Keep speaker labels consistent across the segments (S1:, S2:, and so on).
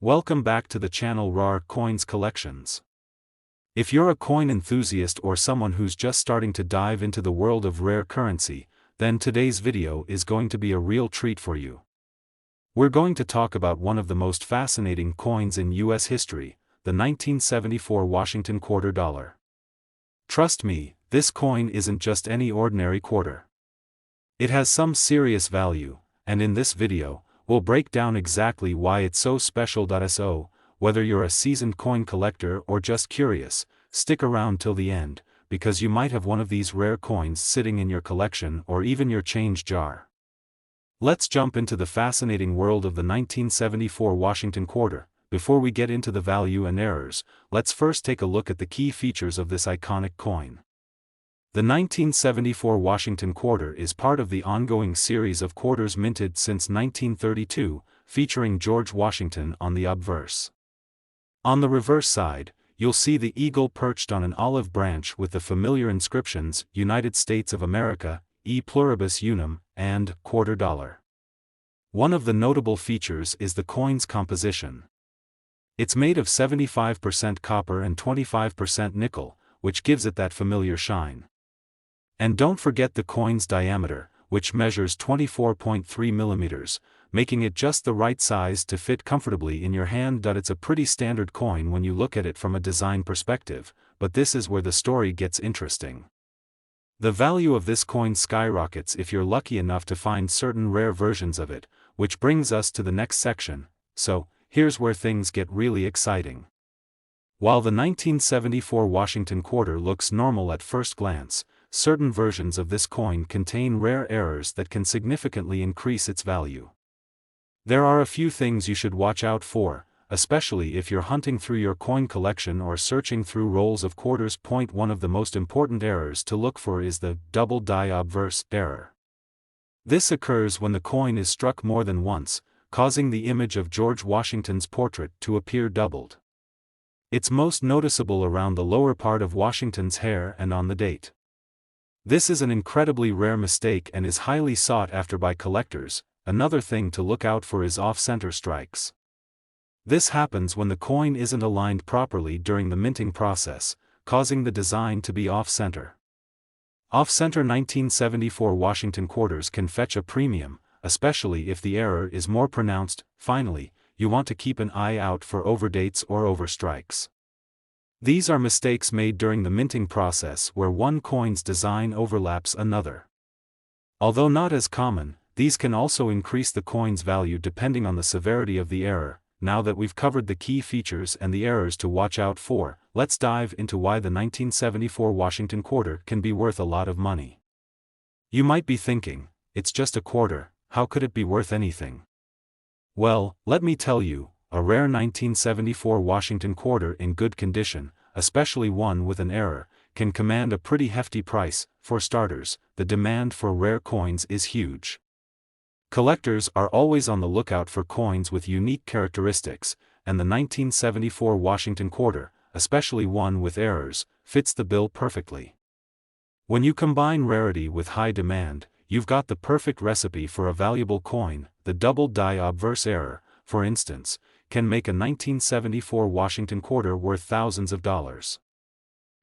S1: Welcome back to the channel RAR Coins Collections. If you're a coin enthusiast or someone who's just starting to dive into the world of rare currency, then today's video is going to be a real treat for you. We're going to talk about one of the most fascinating coins in US history, the 1974 Washington quarter dollar. Trust me, this coin isn't just any ordinary quarter. It has some serious value, and in this video, we'll break down exactly why it's so special. So, whether you're a seasoned coin collector or just curious, stick around till the end, because you might have one of these rare coins sitting in your collection or even your change jar. Let's jump into the fascinating world of the 1974 Washington quarter. Before we get into the value and errors, let's first take a look at the key features of this iconic coin. The 1974 Washington quarter is part of the ongoing series of quarters minted since 1932, featuring George Washington on the obverse. On the reverse side, you'll see the eagle perched on an olive branch with the familiar inscriptions United States of America, E Pluribus Unum, and Quarter Dollar. One of the notable features is the coin's composition. It's made of 75% copper and 25% nickel, which gives it that familiar shine. And don't forget the coin's diameter, which measures 24.3 millimeters, making it just the right size to fit comfortably in your hand. It's a pretty standard coin when you look at it from a design perspective, but this is where the story gets interesting. The value of this coin skyrockets if you're lucky enough to find certain rare versions of it, which brings us to the next section. So, here's where things get really exciting. While the 1974 Washington quarter looks normal at first glance, certain versions of this coin contain rare errors that can significantly increase its value. There are a few things you should watch out for, especially if you're hunting through your coin collection or searching through rolls of quarters. One of the most important errors to look for is the double die obverse error. This occurs when the coin is struck more than once, causing the image of George Washington's portrait to appear doubled. It's most noticeable around the lower part of Washington's hair and on the date. This is an incredibly rare mistake and is highly sought after by collectors. Another thing to look out for is off-center strikes. This happens when the coin isn't aligned properly during the minting process, causing the design to be off-center. Off-center 1974 Washington quarters can fetch a premium, especially if the error is more pronounced. Finally, you want to keep an eye out for overdates or overstrikes. These are mistakes made during the minting process where one coin's design overlaps another. Although not as common, these can also increase the coin's value depending on the severity of the error. Now that we've covered the key features and the errors to watch out for, let's dive into why the 1974 Washington quarter can be worth a lot of money. You might be thinking, it's just a quarter, how could it be worth anything? Well, let me tell you, a rare 1974 Washington quarter in good condition, especially one with an error, can command a pretty hefty price. For starters, the demand for rare coins is huge. Collectors are always on the lookout for coins with unique characteristics, and the 1974 Washington quarter, especially one with errors, fits the bill perfectly. When you combine rarity with high demand, you've got the perfect recipe for a valuable coin. The double die obverse error, for instance, can make a 1974 Washington quarter worth thousands of dollars.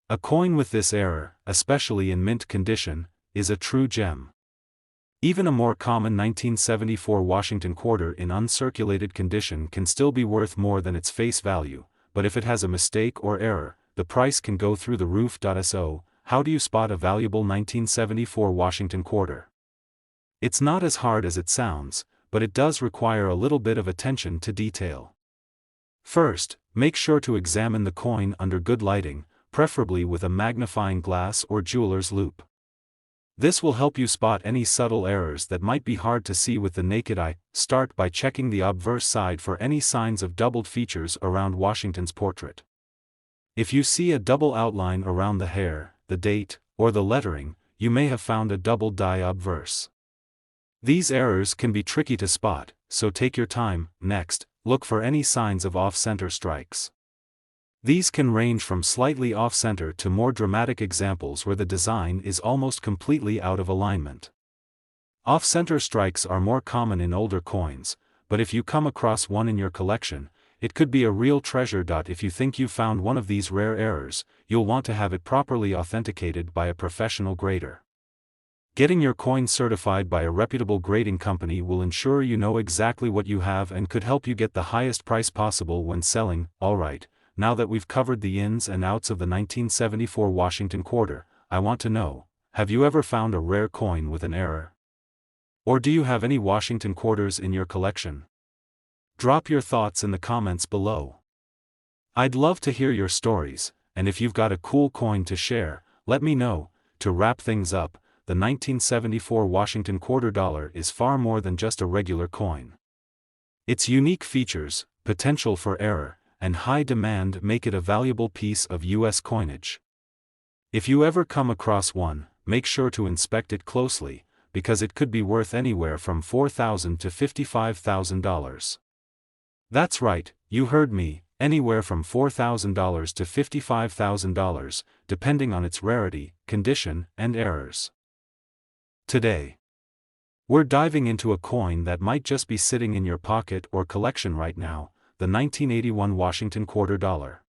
S1: A coin with this error, especially in mint condition, is a true gem. Even a more common 1974 Washington quarter in uncirculated condition can still be worth more than its face value, but if it has a mistake or error, the price can go through the roof. So, how do you spot a valuable 1974 Washington quarter? It's not as hard as it sounds, but it does require a little bit of attention to detail. First, make sure to examine the coin under good lighting, preferably with a magnifying glass or jeweler's loupe. This will help you spot any subtle errors that might be hard to see with the naked eye. Start by checking the obverse side for any signs of doubled features around Washington's portrait. If you see a double outline around the hair, the date, or the lettering, you may have found a double die obverse. These errors can be tricky to spot, so take your time. Next, look for any signs of off-center strikes. These can range from slightly off-center to more dramatic examples where the design is almost completely out of alignment. Off-center strikes are more common in older coins, but if you come across one in your collection, it could be a real treasure. If you think you found one of these rare errors, you'll want to have it properly authenticated by a professional grader. Getting your coin certified by a reputable grading company will ensure you know exactly what you have and could help you get the highest price possible when selling. Alright, now that we've covered the ins and outs of the 1974 Washington quarter, I want to know, have you ever found a rare coin with an error? Or do you have any Washington quarters in your collection? Drop your thoughts in the comments below. I'd love to hear your stories, and if you've got a cool coin to share, let me know. To wrap things up, the 1974 Washington quarter dollar is far more than just a regular coin. Its unique features, potential for error, and high demand make it a valuable piece of U.S. coinage. If you ever come across one, make sure to inspect it closely, because it could be worth anywhere from $4,000 to $55,000. That's right, you heard me, anywhere from $4,000 to $55,000, depending on its rarity, condition, and errors. Today, we're diving into a coin that might just be sitting in your pocket or collection right now, the 1981 Washington quarter dollar.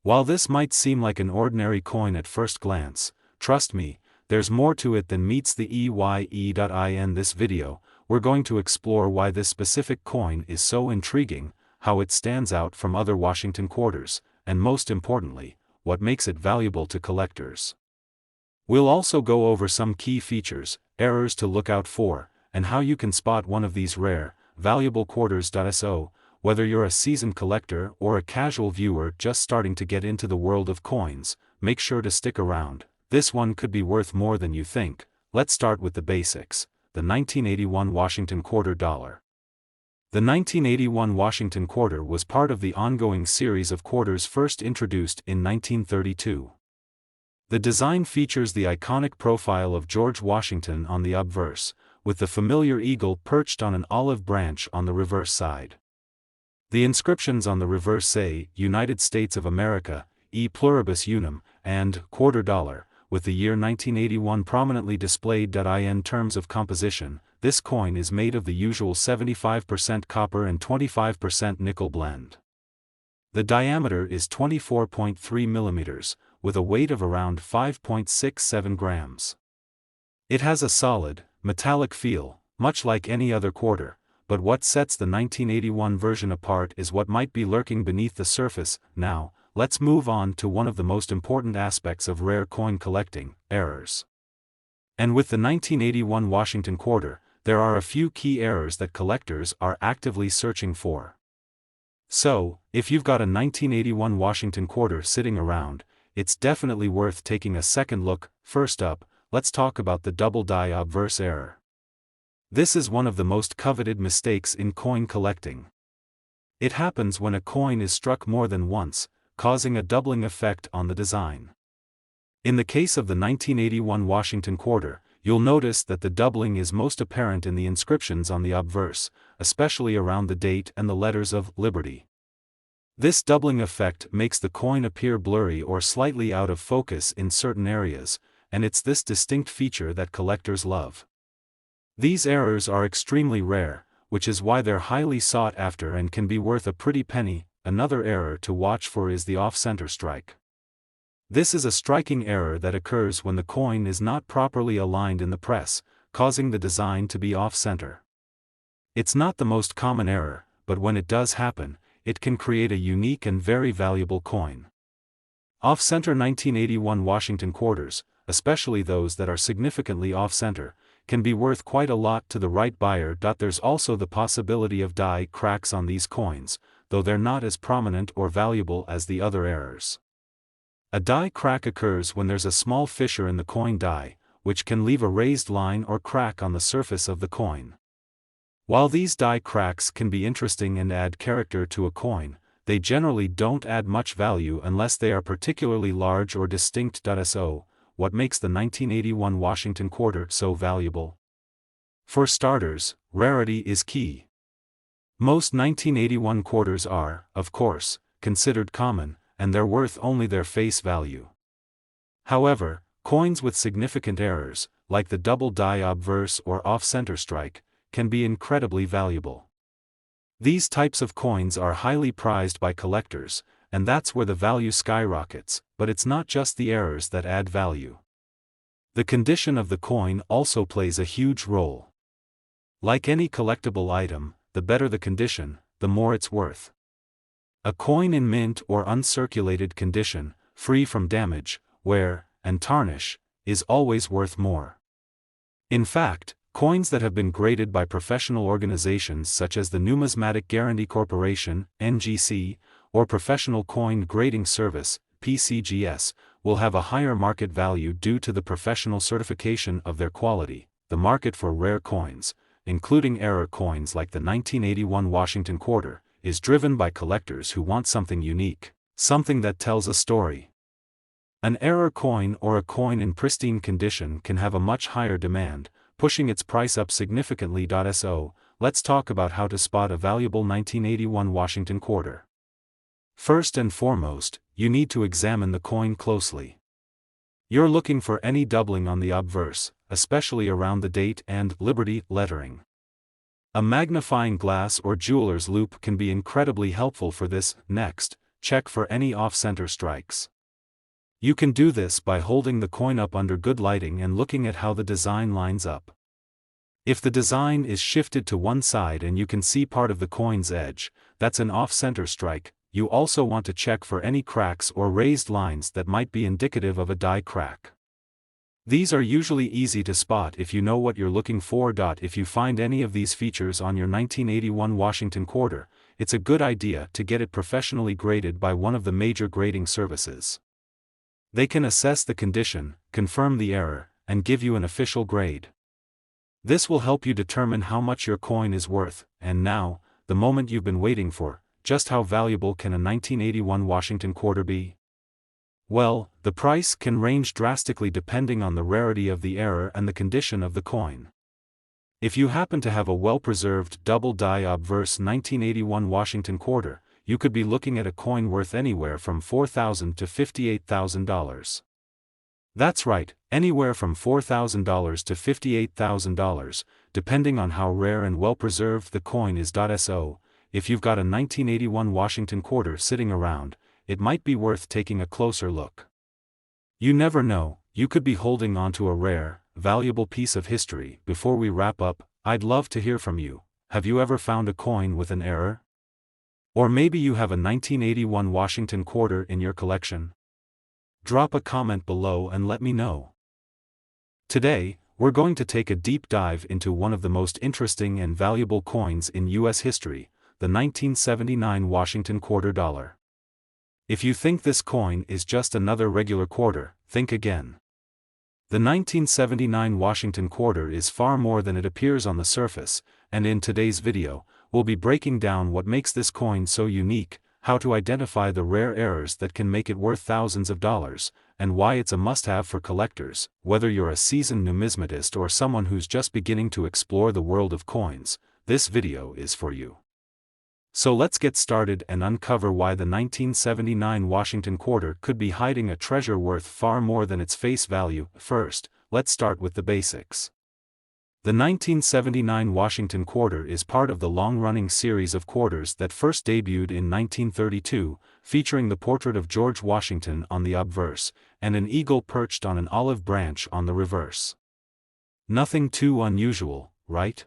S1: While this might seem like an ordinary coin at first glance, trust me, there's more to it than meets the eye. In this video, we're going to explore why this specific coin is so intriguing, how it stands out from other Washington quarters, and most importantly, what makes it valuable to collectors. We'll also go over some key features, errors to look out for, and how you can spot one of these rare, valuable quarters. So, whether you're a seasoned collector or a casual viewer just starting to get into the world of coins, make sure to stick around. This one could be worth more than you think. Let's start with the basics, the 1981 Washington quarter dollar. The 1981 Washington quarter was part of the ongoing series of quarters first introduced in 1932. The design features the iconic profile of George Washington on the obverse, with the familiar eagle perched on an olive branch on the reverse side. The inscriptions on the reverse say, United States of America, e pluribus unum, and quarter dollar, with the year 1981 prominently displayed. In terms of composition, this coin is made of the usual 75% copper and 25% nickel blend. The diameter is 24.3 millimeters, with a weight of around 5.67 grams. It has a solid, metallic feel, much like any other quarter, but what sets the 1981 version apart is what might be lurking beneath the surface. Now, let's move on to one of the most important aspects of rare coin collecting, errors. And with the 1981 Washington quarter, there are a few key errors that collectors are actively searching for. So, if you've got a 1981 Washington quarter sitting around, it's definitely worth taking a second look. First up, let's talk about the double die obverse error. This is one of the most coveted mistakes in coin collecting. It happens when a coin is struck more than once, causing a doubling effect on the design. In the case of the 1981 Washington quarter, you'll notice that the doubling is most apparent in the inscriptions on the obverse, especially around the date and the letters of Liberty. This doubling effect makes the coin appear blurry or slightly out of focus in certain areas, and it's this distinct feature that collectors love. These errors are extremely rare, which is why they're highly sought after and can be worth a pretty penny. Another error to watch for is the off-center strike. This is a striking error that occurs when the coin is not properly aligned in the press, causing the design to be off-center. It's not the most common error, but when it does happen, it can create a unique and very valuable coin. Off-center 1981 Washington quarters, especially those that are significantly off-center, can be worth quite a lot to the right buyer. There's also the possibility of die cracks on these coins, though they're not as prominent or valuable as the other errors. A die crack occurs when there's a small fissure in the coin die, which can leave a raised line or crack on the surface of the coin. While these die cracks can be interesting and add character to a coin, they generally don't add much value unless they are particularly large or distinct. So, what makes the 1981 Washington quarter so valuable? For starters, rarity is key. Most 1981 quarters are, of course, considered common, and they're worth only their face value. However, coins with significant errors, like the double die obverse or off-center strike, can be incredibly valuable. These types of coins are highly prized by collectors, and that's where the value skyrockets, but it's not just the errors that add value. The condition of the coin also plays a huge role. Like any collectible item, the better the condition, the more it's worth. A coin in mint or uncirculated condition, free from damage, wear, and tarnish, is always worth more. In fact, coins that have been graded by professional organizations such as the Numismatic Guarantee Corporation, NGC, or Professional Coin Grading Service, PCGS, will have a higher market value due to the professional certification of their quality. The market for rare coins, including error coins like the 1981 Washington Quarter, is driven by collectors who want something unique, something that tells a story. An error coin or a coin in pristine condition can have a much higher demand, pushing its price up significantly. So, let's talk about how to spot a valuable 1981 Washington Quarter. First and foremost, you need to examine the coin closely. You're looking for any doubling on the obverse, especially around the date and Liberty lettering. A magnifying glass or jeweler's loupe can be incredibly helpful for this. Next, check for any off-center strikes. You can do this by holding the coin up under good lighting and looking at how the design lines up. If the design is shifted to one side and you can see part of the coin's edge, that's an off-center strike. You also want to check for any cracks or raised lines that might be indicative of a die crack. These are usually easy to spot if you know what you're looking for. If you find any of these features on your 1981 Washington Quarter, it's a good idea to get it professionally graded by one of the major grading services. They can assess the condition, confirm the error, and give you an official grade. This will help you determine how much your coin is worth. And now, the moment you've been waiting for: just how valuable can a 1981 Washington Quarter be? Well, the price can range drastically depending on the rarity of the error and the condition of the coin. If you happen to have a well-preserved double-die obverse 1981 Washington Quarter, you could be looking at a coin worth anywhere from $4,000 to $58,000. That's right, anywhere from $4,000 to $58,000, depending on how rare and well-preserved the coin is. So, if you've got a 1981 Washington Quarter sitting around, it might be worth taking a closer look. You never know, you could be holding onto a rare, valuable piece of history. Before we wrap up, I'd love to hear from you. Have you ever found a coin with an error? Or maybe you have a 1981 Washington Quarter in your collection? Drop a comment below and let me know. Today, we're going to take a deep dive into one of the most interesting and valuable coins in U.S. history, the 1979 Washington Quarter Dollar. If you think this coin is just another regular quarter, think again. The 1979 Washington Quarter is far more than it appears on the surface, and in today's video, we'll be breaking down what makes this coin so unique, how to identify the rare errors that can make it worth thousands of dollars, and why it's a must-have for collectors. Whether you're a seasoned numismatist or someone who's just beginning to explore the world of coins, this video is for you. So let's get started and uncover why the 1979 Washington Quarter could be hiding a treasure worth far more than its face value. First, let's start with the basics. The 1979 Washington Quarter is part of the long-running series of quarters that first debuted in 1932, featuring the portrait of George Washington on the obverse, and an eagle perched on an olive branch on the reverse. Nothing too unusual, right?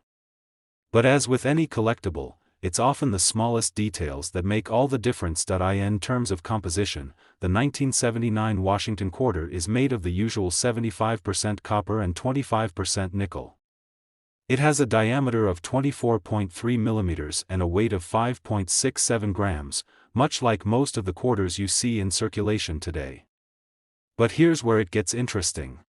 S1: But as with any collectible, it's often the smallest details that make all the difference. In terms of composition, the 1979 Washington Quarter is made of the usual 75% copper and 25% nickel. It has a diameter of 24.3 millimeters and a weight of 5.67 grams, much like most of the quarters you see in circulation today. But here's where it gets interesting.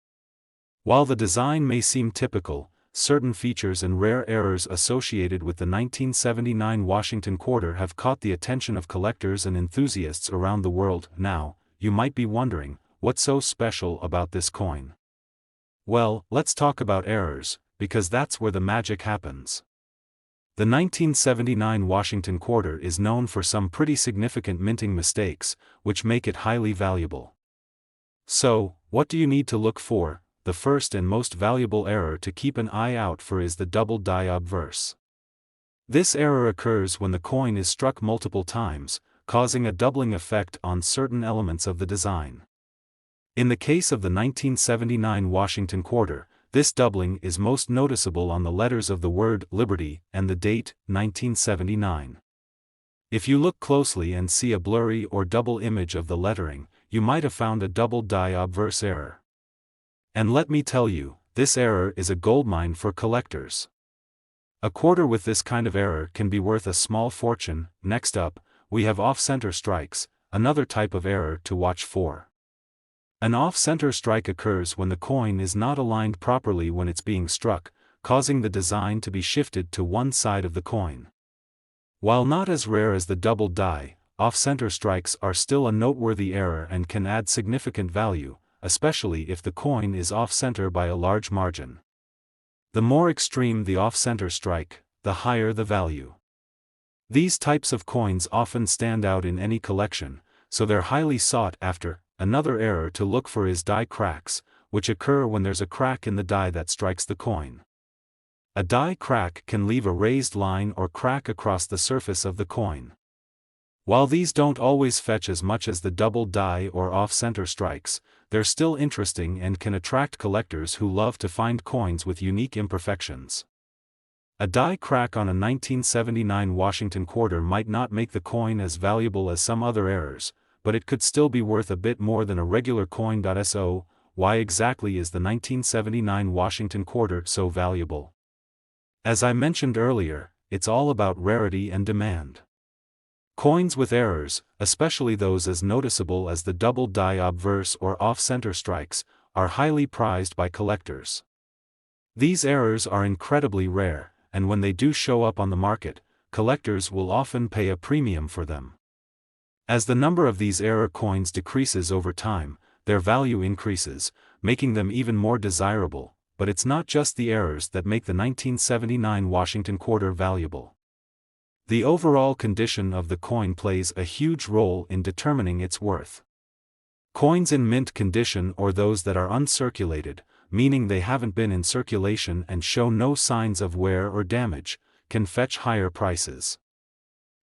S1: While the design may seem typical, certain features and rare errors associated with the 1979 Washington Quarter have caught the attention of collectors and enthusiasts around the world. Now, you might be wondering, what's so special about this coin? Well, let's talk about errors, because that's where the magic happens. The 1979 Washington Quarter is known for some pretty significant minting mistakes, which make it highly valuable. So, what do you need to look for? The first and most valuable error to keep an eye out for is the double die obverse. This error occurs when the coin is struck multiple times, causing a doubling effect on certain elements of the design. In the case of the 1979 Washington quarter, this doubling is most noticeable on the letters of the word Liberty and the date, 1979. If you look closely and see a blurry or double image of the lettering, you might have found a double die obverse error. And let me tell you, this error is a goldmine for collectors. A quarter with this kind of error can be worth a small fortune. Next up, we have off-center strikes, another type of error to watch for. An off-center strike occurs when the coin is not aligned properly when it's being struck, causing the design to be shifted to one side of the coin. While not as rare as the double die, off-center strikes are still a noteworthy error and can add significant value, especially if the coin is off-center by a large margin. The more extreme the off-center strike, the higher the value. These types of coins often stand out in any collection, so they're highly sought after. Another error to look for is die cracks, which occur when there's a crack in the die that strikes the coin. A die crack can leave a raised line or crack across the surface of the coin. While these don't always fetch as much as the double die or off-center strikes, they're still interesting and can attract collectors who love to find coins with unique imperfections. A die crack on a 1979 Washington quarter might not make the coin as valuable as some other errors, but it could still be worth a bit more than a regular coin. So, why exactly is the 1979 Washington quarter so valuable? As I mentioned earlier, it's all about rarity and demand. Coins with errors, especially those as noticeable as the double die obverse or off-center strikes, are highly prized by collectors. These errors are incredibly rare, and when they do show up on the market, collectors will often pay a premium for them. As the number of these error coins decreases over time, their value increases, making them even more desirable. But it's not just the errors that make the 1979 Washington quarter valuable. The overall condition of the coin plays a huge role in determining its worth. Coins in mint condition, or those that are uncirculated, meaning they haven't been in circulation and show no signs of wear or damage, can fetch higher prices.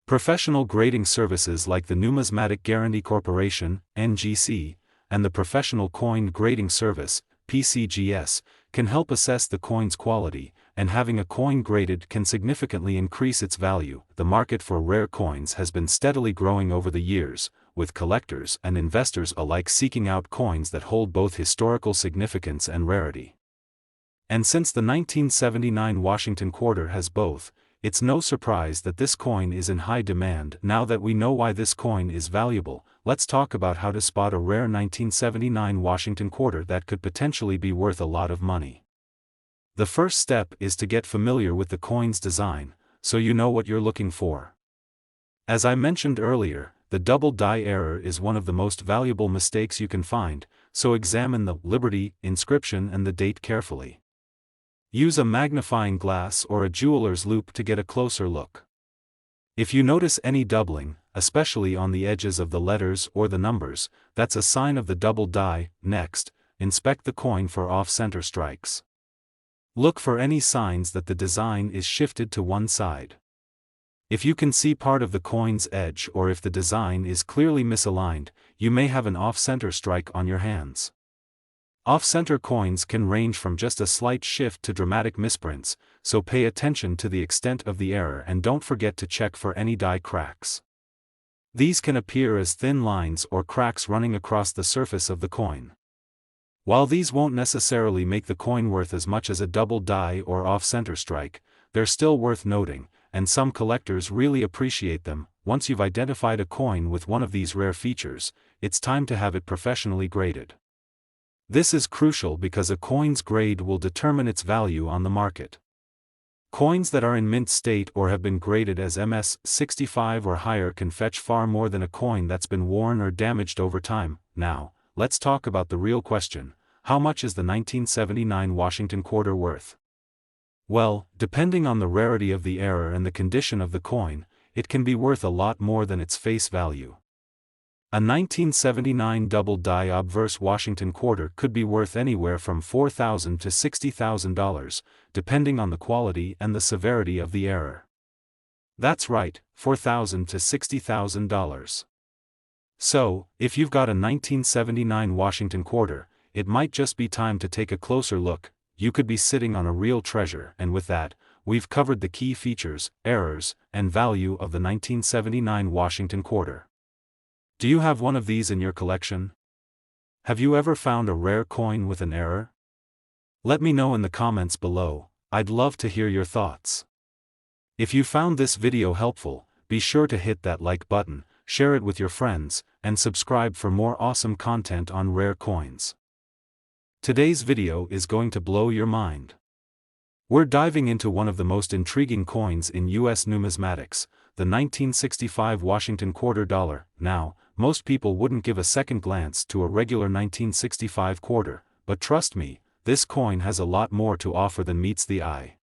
S1: Professional grading services like the Numismatic Guarantee Corporation, NGC, and the Professional Coin Grading Service, PCGS, can help assess the coin's quality, and having a coin graded can significantly increase its value. The market for rare coins has been steadily growing over the years, with collectors and investors alike seeking out coins that hold both historical significance and rarity. And since the 1979 Washington quarter has both, it's no surprise that this coin is in high demand. Now that we know why this coin is valuable, let's talk about how to spot a rare 1979 Washington quarter that could potentially be worth a lot of money. The first step is to get familiar with the coin's design, so you know what you're looking for. As I mentioned earlier, the double die error is one of the most valuable mistakes you can find, so examine the Liberty inscription and the date carefully. Use a magnifying glass or a jeweler's loupe to get a closer look. If you notice any doubling, especially on the edges of the letters or the numbers, that's a sign of the double die. Next, inspect the coin for off-center strikes. Look for any signs that the design is shifted to one side. If you can see part of the coin's edge or if the design is clearly misaligned, you may have an off-center strike on your hands. Off-center coins can range from just a slight shift to dramatic misprints, so pay attention to the extent of the error and don't forget to check for any die cracks. These can appear as thin lines or cracks running across the surface of the coin. While these won't necessarily make the coin worth as much as a double die or off-center strike, they're still worth noting, and some collectors really appreciate them. Once you've identified a coin with one of these rare features, it's time to have it professionally graded. This is crucial because a coin's grade will determine its value on the market. Coins that are in mint state or have been graded as MS-65 or higher can fetch far more than a coin that's been worn or damaged over time. Now, let's talk about the real question: how much is the 1979 Washington quarter worth? Well, depending on the rarity of the error and the condition of the coin, it can be worth a lot more than its face value. A 1979 double die obverse Washington quarter could be worth anywhere from $4,000 to $60,000, depending on the quality and the severity of the error. That's right, $4,000 to $60,000. So, if you've got a 1979 Washington quarter, it might just be time to take a closer look. You could be sitting on a real treasure. And with that, we've covered the key features, errors, and value of the 1979 Washington quarter. Do you have one of these in your collection? Have you ever found a rare coin with an error? Let me know in the comments below. I'd love to hear your thoughts. If you found this video helpful, be sure to hit that like button, share it with your friends, and subscribe for more awesome content on rare coins. Today's video is going to blow your mind. We're diving into one of the most intriguing coins in U.S. numismatics, the 1965 Washington quarter dollar. Now, most people wouldn't give a second glance to a regular 1965 quarter, but trust me, this coin has a lot more to offer than meets the eye.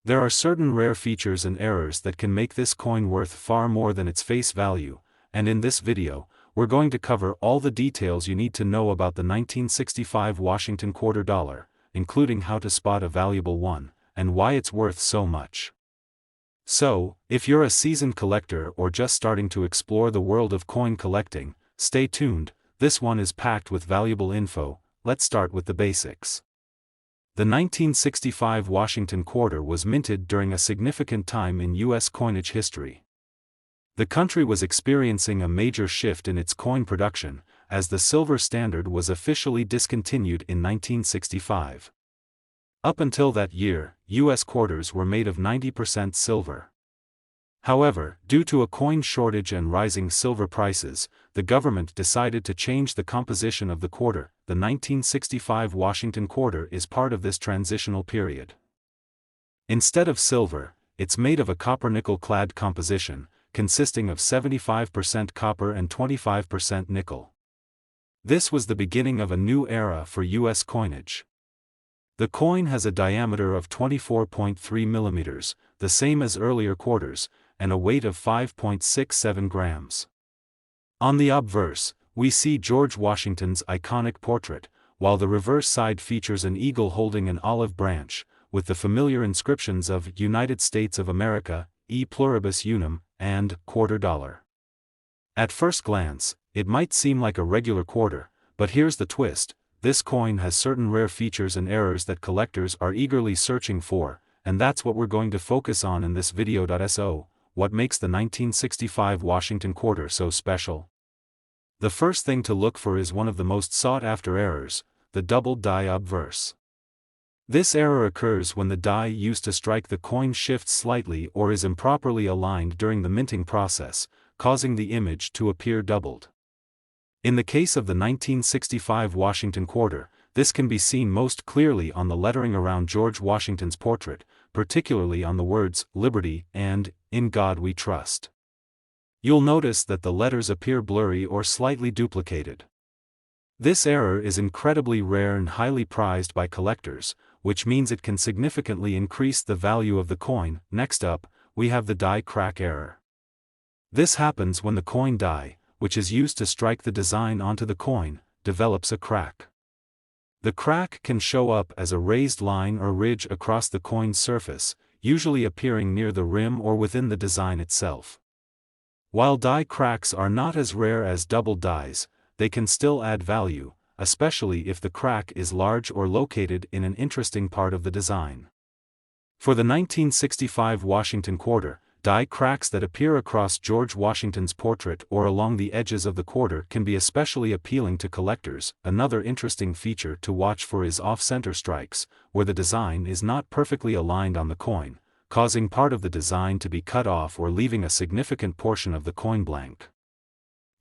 S1: There are certain rare features and errors that can make this coin worth far more than its face value, and in this video, we're going to cover all the details you need to know about the 1965 Washington quarter dollar, including how to spot a valuable one, and why it's worth so much. So, if you're a seasoned collector or just starting to explore the world of coin collecting, stay tuned. This one is packed with valuable info. Let's start with the basics. The 1965 Washington quarter was minted during a significant time in U.S. coinage history. The country was experiencing a major shift in its coin production, as the silver standard was officially discontinued in 1965. Up until that year, U.S. quarters were made of 90% silver. However, due to a coin shortage and rising silver prices, the government decided to change the composition of the quarter. The 1965 Washington quarter is part of this transitional period. Instead of silver, it's made of a copper-nickel-clad composition, consisting of 75% copper and 25% nickel. This was the beginning of a new era for U.S. coinage. The coin has a diameter of 24.3 millimeters, the same as earlier quarters, and a weight of 5.67 grams. On the obverse, we see George Washington's iconic portrait, while the reverse side features an eagle holding an olive branch, with the familiar inscriptions of United States of America, E pluribus unum, and quarter dollar. At first glance, it might seem like a regular quarter, but here's the twist: this coin has certain rare features and errors that collectors are eagerly searching for, and that's what we're going to focus on in this video. So, what makes the 1965 Washington quarter so special? The first thing to look for is one of the most sought-after errors, the double die obverse. This error occurs when the die used to strike the coin shifts slightly or is improperly aligned during the minting process, causing the image to appear doubled. In the case of the 1965 Washington quarter, this can be seen most clearly on the lettering around George Washington's portrait, particularly on the words "Liberty" and "In God We Trust." You'll notice that the letters appear blurry or slightly duplicated. This error is incredibly rare and highly prized by collectors, which means it can significantly increase the value of the coin. Next up, we have the die crack error. This happens when the coin die, which is used to strike the design onto the coin, develops a crack. The crack can show up as a raised line or ridge across the coin's surface, usually appearing near the rim or within the design itself. While die cracks are not as rare as double dies, they can still add value, especially if the crack is large or located in an interesting part of the design. For the 1965 Washington quarter, die cracks that appear across George Washington's portrait or along the edges of the quarter can be especially appealing to collectors. Another interesting feature to watch for is off-center strikes, where the design is not perfectly aligned on the coin, causing part of the design to be cut off or leaving a significant portion of the coin blank.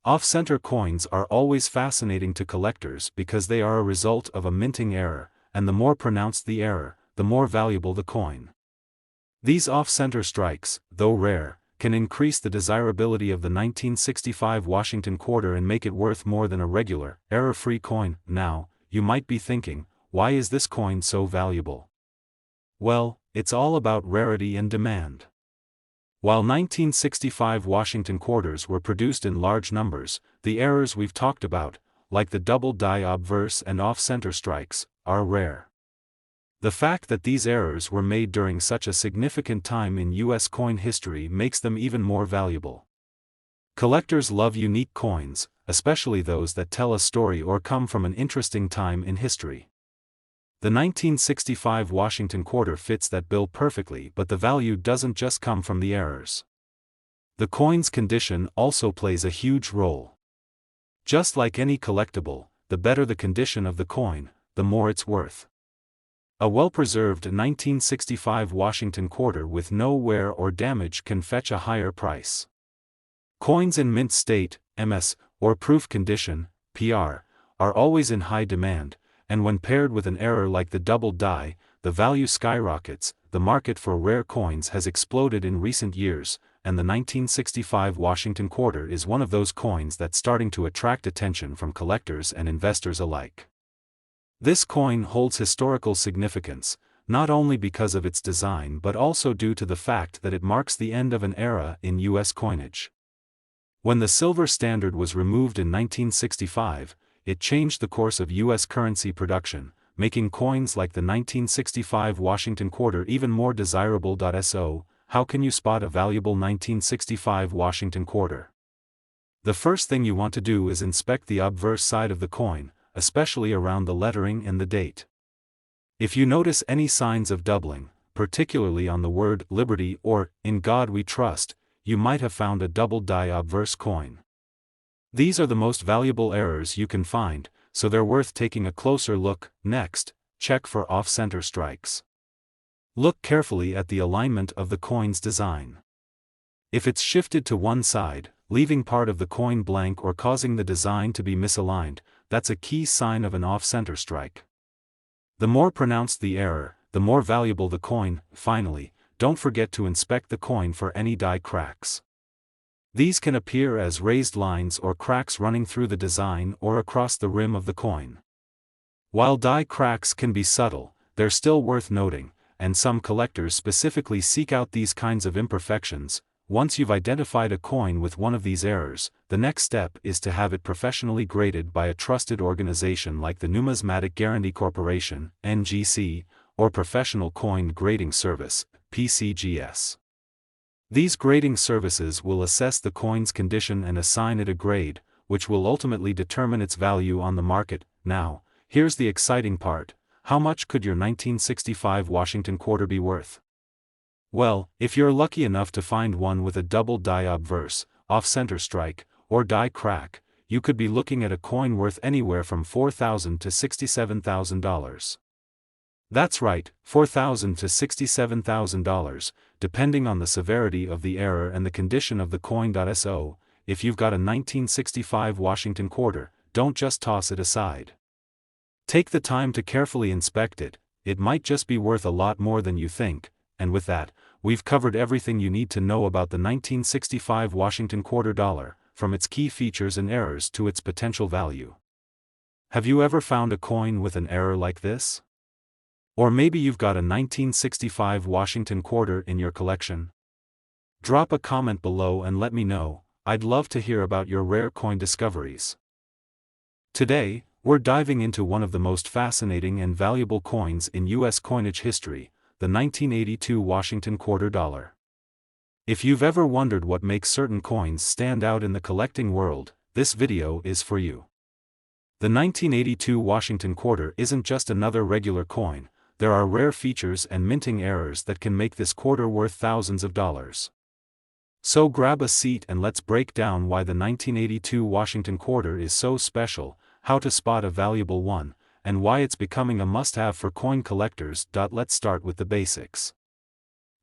S1: Off-center coins are always fascinating to collectors because they are a result of a minting error, and the more pronounced the error, the more valuable the coin. These off-center strikes, though rare, can increase the desirability of the 1965 Washington quarter and make it worth more than a regular, error-free coin. Now, you might be thinking, why is this coin so valuable? Well, it's all about rarity and demand. While 1965 Washington quarters were produced in large numbers, the errors we've talked about, like the double die obverse and off-center strikes, are rare. The fact that these errors were made during such a significant time in U.S. coin history makes them even more valuable. Collectors love unique coins, especially those that tell a story or come from an interesting time in history. The 1965 Washington quarter fits that bill perfectly, but the value doesn't just come from the errors. The coin's condition also plays a huge role. Just like any collectible, the better the condition of the coin, the more it's worth. A well-preserved 1965 Washington quarter with no wear or damage can fetch a higher price. Coins in mint state, MS, or proof condition, PR, are always in high demand, and when paired with an error like the double die, the value skyrockets. The market for rare coins has exploded in recent years, and the 1965 Washington quarter is one of those coins that's starting to attract attention from collectors and investors alike. This coin holds historical significance, not only because of its design but also due to the fact that it marks the end of an era in U.S. coinage. When the silver standard was removed in 1965, it changed the course of U.S. currency production, making coins like the 1965 Washington quarter even more desirable. So, how can you spot a valuable 1965 Washington quarter? The first thing you want to do is inspect the obverse side of the coin, especially around the lettering and the date. If you notice any signs of doubling, particularly on the word Liberty or In God We Trust, you might have found a double die obverse coin. These are the most valuable errors you can find, so they're worth taking a closer look. Next, check for off-center strikes. Look carefully at the alignment of the coin's design. If it's shifted to one side, leaving part of the coin blank or causing the design to be misaligned, that's a key sign of an off-center strike. The more pronounced the error, the more valuable the coin. Finally, don't forget to inspect the coin for any die cracks. These can appear as raised lines or cracks running through the design or across the rim of the coin. While die cracks can be subtle, they're still worth noting, and some collectors specifically seek out these kinds of imperfections. Once you've identified a coin with one of these errors, the next step is to have it professionally graded by a trusted organization like the Numismatic Guarantee Corporation, NGC, or Professional Coin Grading Service, PCGS. These grading services will assess the coin's condition and assign it a grade, which will ultimately determine its value on the market. Now, here's the exciting part: how much could your 1965 Washington quarter be worth? Well, if you're lucky enough to find one with a double die obverse, off-center strike, or die crack, you could be looking at a coin worth anywhere from $4,000 to $67,000. That's right, $4,000 to $67,000, depending on the severity of the error and the condition of the coin. So, if you've got a 1965 Washington quarter, don't just toss it aside. Take the time to carefully inspect it. It might just be worth a lot more than you think. And with that, we've covered everything you need to know about the 1965 Washington quarter dollar, from its key features and errors to its potential value. Have you ever found a coin with an error like this? Or maybe you've got a 1965 Washington quarter in your collection? Drop a comment below and let me know. I'd love to hear about your rare coin discoveries. Today, we're diving into one of the most fascinating and valuable coins in U.S. coinage history, the 1982 Washington quarter dollar. If you've ever wondered what makes certain coins stand out in the collecting world, this video is for you. The 1982 Washington quarter isn't just another regular coin. There are rare features and minting errors that can make this quarter worth thousands of dollars. So grab a seat and let's break down why the 1982 Washington quarter is so special, how to spot a valuable one, and why it's becoming a must-have for coin collectors. Let's start with the basics.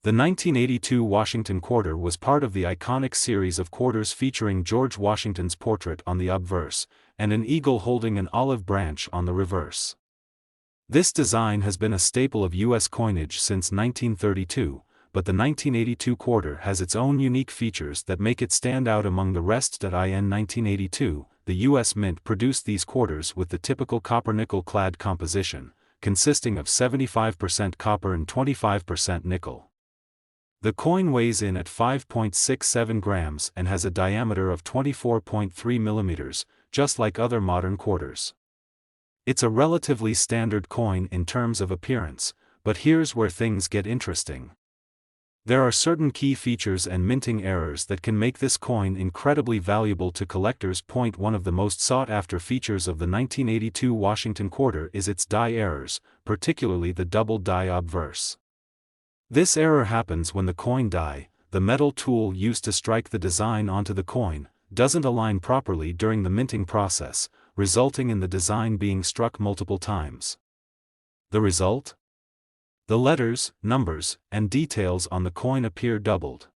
S1: The 1982 Washington quarter was part of the iconic series of quarters featuring George Washington's portrait on the obverse, and an eagle holding an olive branch on the reverse. This design has been a staple of U.S. coinage since 1932, but the 1982 quarter has its own unique features that make it stand out among the rest. In 1982, the U.S. Mint produced these quarters with the typical copper-nickel clad composition, consisting of 75% copper and 25% nickel. The coin weighs in at 5.67 grams and has a diameter of 24.3 millimeters, just like other modern quarters. It's a relatively standard coin in terms of appearance, but here's where things get interesting. There are certain key features and minting errors that can make this coin incredibly valuable to collectors. One of the most sought-after features of the 1982 Washington quarter is its die errors, particularly the double die obverse. This error happens when the coin die, the metal tool used to strike the design onto the coin, doesn't align properly during the minting process, resulting in the design being struck multiple times. The result? The letters, numbers, and details on the coin appear doubled.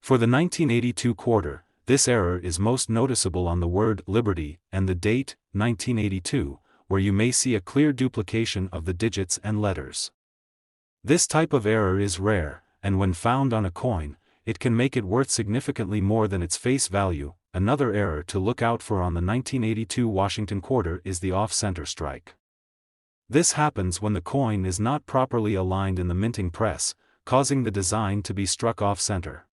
S1: For the 1982 quarter, this error is most noticeable on the word Liberty and the date, 1982, where you may see a clear duplication of the digits and letters. This type of error is rare, and when found on a coin, it can make it worth significantly more than its face value. Another error to look out for on the 1982 Washington quarter is the off-center strike. This happens when the coin is not properly aligned in the minting press, causing the design to be struck off-center.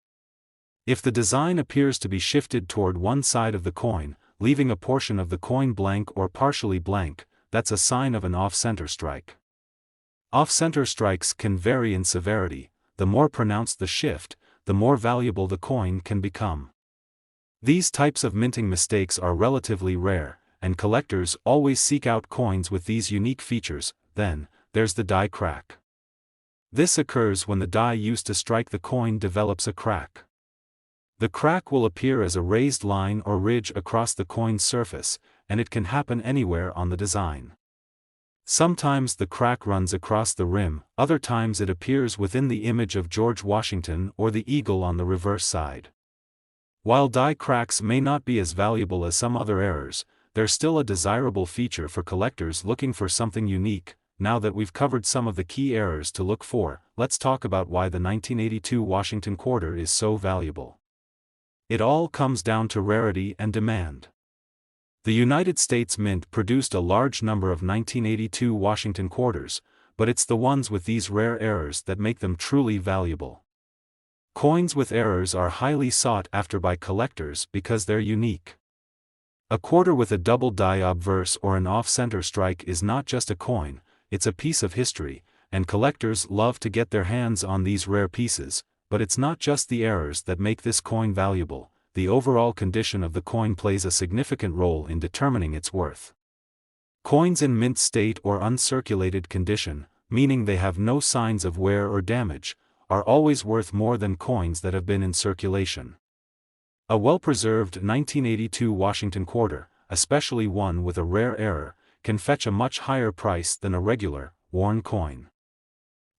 S1: If the design appears to be shifted toward one side of the coin, leaving a portion of the coin blank or partially blank, that's a sign of an off-center strike. Off-center strikes can vary in severity. The more pronounced the shift, the more valuable the coin can become. These types of minting mistakes are relatively rare, and collectors always seek out coins with these unique features. Then, there's the die crack. This occurs when the die used to strike the coin develops a crack. The crack will appear as a raised line or ridge across the coin's surface, and it can happen anywhere on the design. Sometimes the crack runs across the rim, other times it appears within the image of George Washington or the eagle on the reverse side. While die cracks may not be as valuable as some other errors, they're still a desirable feature for collectors looking for something unique. Now that we've covered some of the key errors to look for, let's talk about why the 1982 Washington quarter is so valuable. It all comes down to rarity and demand. The United States Mint produced a large number of 1982 Washington quarters, but it's the ones with these rare errors that make them truly valuable. Coins with errors are highly sought after by collectors because they're unique. A quarter with a double die obverse or an off-center strike is not just a coin, it's a piece of history, and collectors love to get their hands on these rare pieces. But it's not just the errors that make this coin valuable. The overall condition of the coin plays a significant role in determining its worth. Coins in mint state or uncirculated condition, meaning they have no signs of wear or damage, are always worth more than coins that have been in circulation. A well-preserved 1982 Washington quarter, especially one with a rare error, can fetch a much higher price than a regular, worn coin.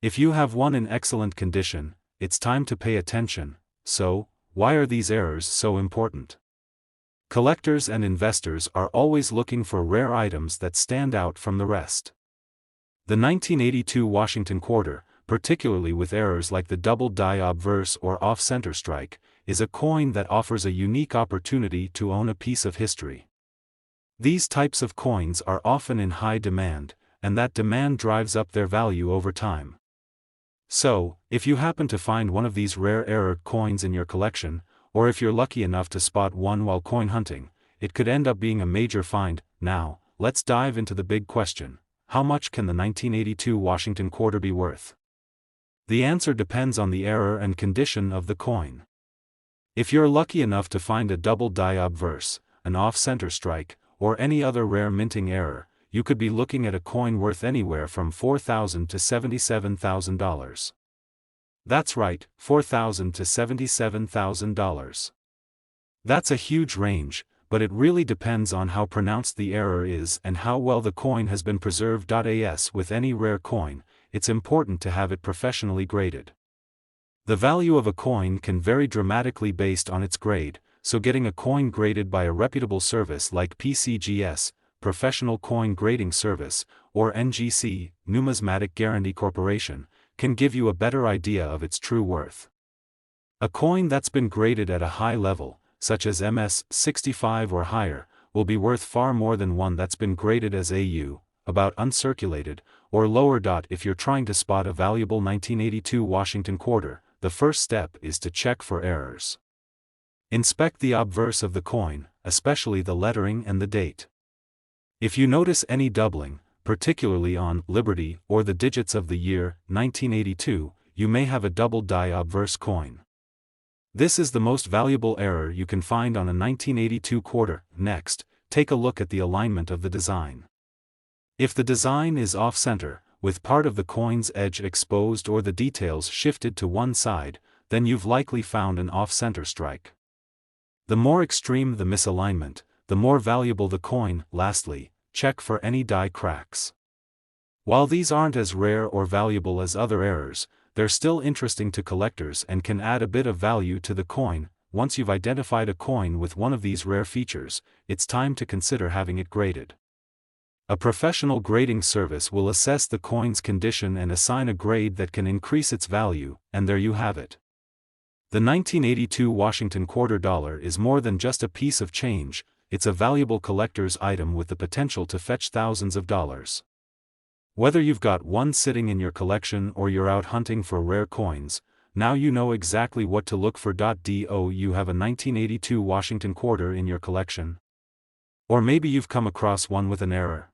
S1: If you have one in excellent condition, it's time to pay attention. So, why are these errors so important? Collectors and investors are always looking for rare items that stand out from the rest. The 1982 Washington quarter, particularly with errors like the double die obverse or off-center strike, is a coin that offers a unique opportunity to own a piece of history. These types of coins are often in high demand, and that demand drives up their value over time. So, if you happen to find one of these rare error coins in your collection, or if you're lucky enough to spot one while coin hunting, it could end up being a major find. Now, let's dive into the big question: how much can the 1982 Washington quarter be worth? The answer depends on the error and condition of the coin. If you're lucky enough to find a double die obverse, an off-center strike, or any other rare minting error, you could be looking at a coin worth anywhere from $4,000 to $77,000. That's right, $4,000 to $77,000. That's a huge range, but it really depends on how pronounced the error is and how well the coin has been preserved. As with any rare coin, it's important to have it professionally graded. The value of a coin can vary dramatically based on its grade, so getting a coin graded by a reputable service like PCGS, Professional Coin Grading Service, or NGC, Numismatic Guarantee Corporation, can give you a better idea of its true worth. A coin that's been graded at a high level, such as MS-65 or higher, will be worth far more than one that's been graded as AU, about uncirculated, or lower. If you're trying to spot a valuable 1982 Washington quarter, the first step is to check for errors. Inspect the obverse of the coin, especially the lettering and the date. If you notice any doubling, particularly on Liberty or the digits of the year 1982, you may have a double die obverse coin. This is the most valuable error you can find on a 1982 quarter. Next, take a look at the alignment of the design. If the design is off-center, with part of the coin's edge exposed or the details shifted to one side, then you've likely found an off-center strike. The more extreme the misalignment, the more valuable the coin. Lastly, check for any die cracks. While these aren't as rare or valuable as other errors, they're still interesting to collectors and can add a bit of value to the coin. Once you've identified a coin with one of these rare features, it's time to consider having it graded. A professional grading service will assess the coin's condition and assign a grade that can increase its value, and there you have it. The 1982 Washington quarter dollar is more than just a piece of change, it's a valuable collector's item with the potential to fetch thousands of dollars. Whether you've got one sitting in your collection or you're out hunting for rare coins, now you know exactly what to look for. Do you have a 1982 Washington quarter in your collection? Or maybe you've come across one with an error?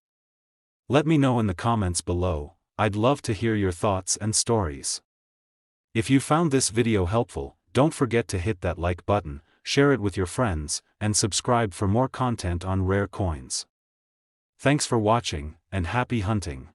S1: Let me know in the comments below. I'd love to hear your thoughts and stories. If you found this video helpful, don't forget to hit that like button, share it with your friends, and subscribe for more content on rare coins. Thanks for watching, and happy hunting.